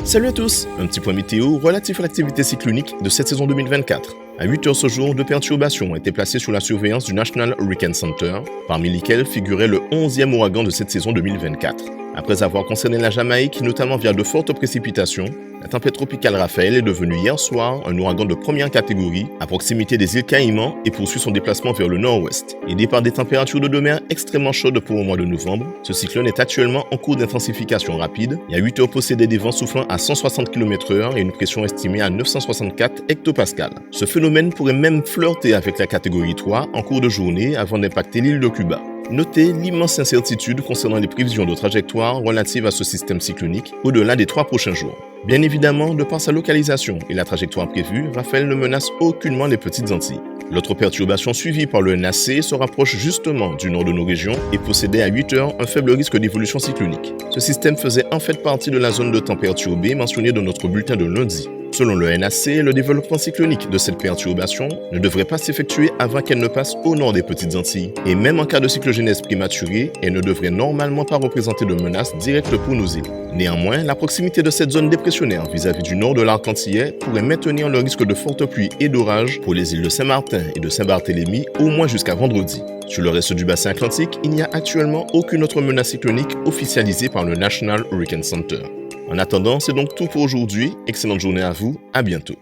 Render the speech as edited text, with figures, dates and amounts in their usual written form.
Salut à tous, un petit point météo relatif à l'activité cyclonique de cette saison 2024. À 8h ce jour, 2 perturbations ont été placées sous la surveillance du National Hurricane Center, parmi lesquelles figurait le 11e ouragan de cette saison 2024. Après avoir concerné la Jamaïque, notamment via de fortes précipitations, la tempête tropicale Raphaël est devenue hier soir un ouragan de première catégorie à proximité des îles Caïmans et poursuit son déplacement vers le nord-ouest. Aidé par des températures de mer extrêmement chaudes pour le mois de novembre, ce cyclone est actuellement en cours d'intensification rapide et à 8 heures possédait des vents soufflant à 160 km/h et une pression estimée à 964 hectopascales. Ce phénomène pourrait même flirter avec la catégorie 3 en cours de journée avant d'impacter l'île de Cuba. Notez l'immense incertitude concernant les prévisions de trajectoire relatives à ce système cyclonique au-delà des 3 prochains jours. Bien évidemment, de par sa localisation et la trajectoire prévue, Raphaël ne menace aucunement les petites Antilles. L'autre perturbation suivie par le NAC se rapproche justement du nord de nos régions et possédait à 8 heures un faible risque d'évolution cyclonique. Ce système faisait en fait partie de la zone de temps perturbée mentionnée dans notre bulletin de lundi. Selon le NAC, le développement cyclonique de cette perturbation ne devrait pas s'effectuer avant qu'elle ne passe au nord des petites Antilles. Et même en cas de cyclogénèse prématurée, elle ne devrait normalement pas représenter de menace directe pour nos îles. Néanmoins, la proximité de cette zone dépressionnaire vis-à-vis du nord de l'arc antillais pourrait maintenir le risque de fortes pluies et d'orages pour les îles de Saint-Martin et de Saint-Barthélemy au moins jusqu'à vendredi. Sur le reste du bassin atlantique, il n'y a actuellement aucune autre menace cyclonique officialisée par le National Hurricane Center. En attendant, c'est donc tout pour aujourd'hui. Excellente journée à vous, à bientôt.